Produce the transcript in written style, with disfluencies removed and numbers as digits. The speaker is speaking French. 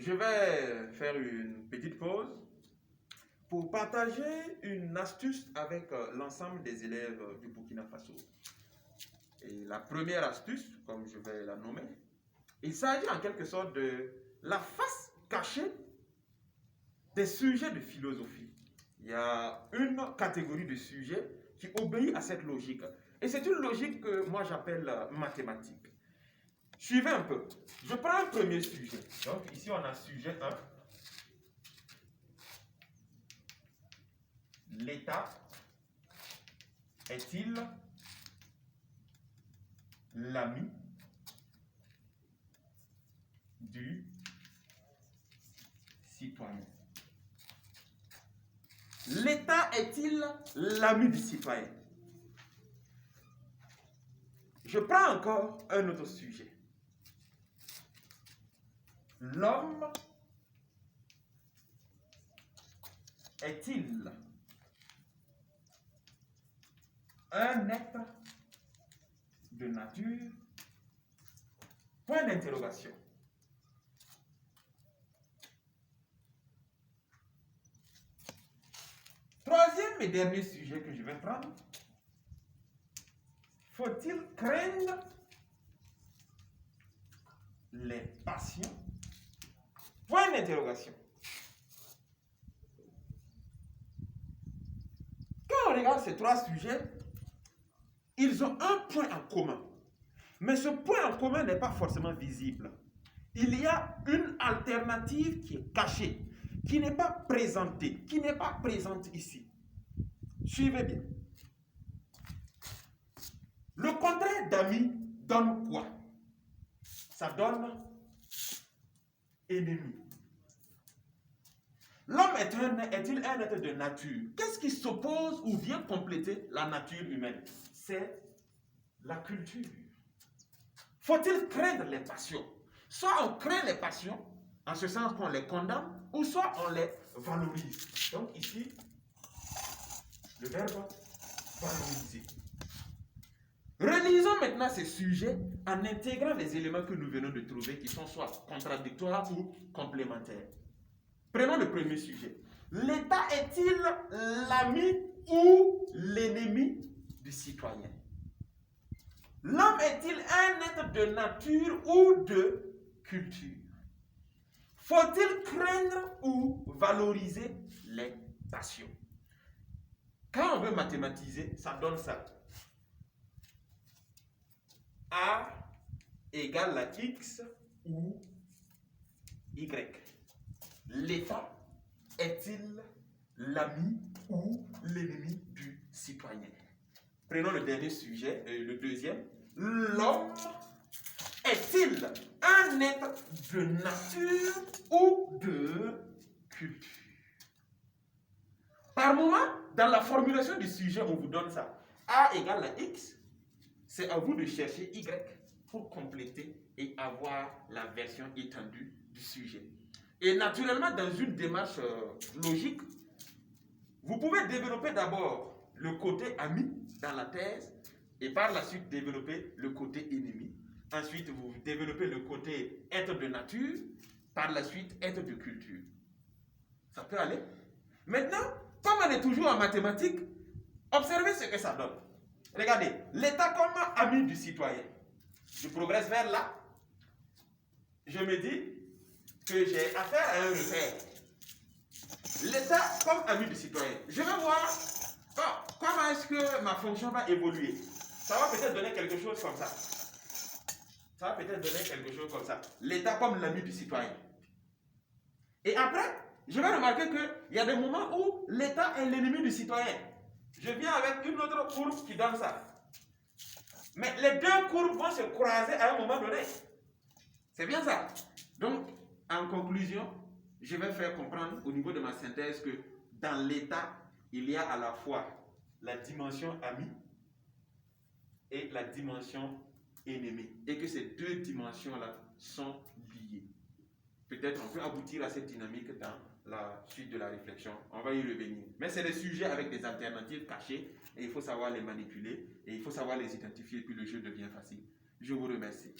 Je vais faire une petite pause pour partager une astuce avec l'ensemble des élèves du Burkina Faso. Et la première astuce, comme je vais la nommer, il s'agit en quelque sorte de la face cachée des sujets de philosophie. Il y a une catégorie de sujets qui obéit à cette logique. Et c'est une logique que moi j'appelle mathématique. Suivez un peu. Je prends un premier sujet. Donc ici on a sujet 1. L'État est-il l'ami du citoyen? L'État est-il l'ami du citoyen? Je prends encore un autre sujet. L'homme est-il un être de nature? Point d'interrogation. Troisième et dernier sujet que je vais prendre. Faut-il craindre les passions? Point d'interrogation. Quand on regarde ces trois sujets, ils ont un point en commun. Mais ce point en commun n'est pas forcément visible. Il y a une alternative qui est cachée, qui n'est pas présentée, qui n'est pas présente ici. Suivez bien. Le contraire d'ami donne quoi? Ça donne ennemi. L'homme est-il un être de nature? Qu'est-ce qui s'oppose ou vient compléter la nature humaine? C'est la culture. Faut-il craindre les passions? Soit on craint les passions, en ce sens qu'on les condamne, ou soit on les valorise. Donc ici, le verbe valoriser. Relisons maintenant ces sujets en intégrant les éléments que nous venons de trouver qui sont soit contradictoires ou complémentaires. Prenons le premier sujet. L'État est-il l'ami ou l'ennemi du citoyen? L'homme est-il un être de nature ou de culture? Faut-il craindre ou valoriser les passions? Quand on veut mathématiser, ça donne ça. A égale à X ou Y. L'État est-il l'ami ou l'ennemi du citoyen? Prenons le dernier sujet, le deuxième. L'homme est-il un être de nature ou de culture? Par moment, dans la formulation du sujet, on vous donne ça. A égale à X. C'est à vous de chercher Y pour compléter et avoir la version étendue du sujet. Et naturellement, dans une démarche logique, vous pouvez développer d'abord le côté ami dans la thèse et par la suite développer le côté ennemi. Ensuite, vous développez le côté être de nature, par la suite être de culture. Ça peut aller. Maintenant, comme on est toujours en mathématiques, observez ce que ça donne. Regardez, l'État comme ami du citoyen. Je progresse vers là. Je me dis que j'ai affaire à un repère. L'État comme ami du citoyen. Je vais voir comment est-ce que ma fonction va évoluer. Ça va peut-être donner quelque chose comme ça. Ça va peut-être donner quelque chose comme ça. L'État comme l'ami du citoyen. Et après, je vais remarquer qu'il y a des moments où l'État est l'ennemi du citoyen. Je viens avec une autre courbe qui donne ça. Mais les deux courbes vont se croiser à un moment donné. C'est bien ça. Donc, en conclusion, je vais faire comprendre au niveau de ma synthèse que dans l'État, il y a à la fois la dimension amie et la dimension ennemie. Et que ces deux dimensions-là sont liées. Peut-être on peut aboutir à cette dynamique dans la suite de la réflexion. On va y revenir. Mais c'est des sujets avec des alternatives cachées et il faut savoir les manipuler et il faut savoir les identifier et puis le jeu devient facile. Je vous remercie.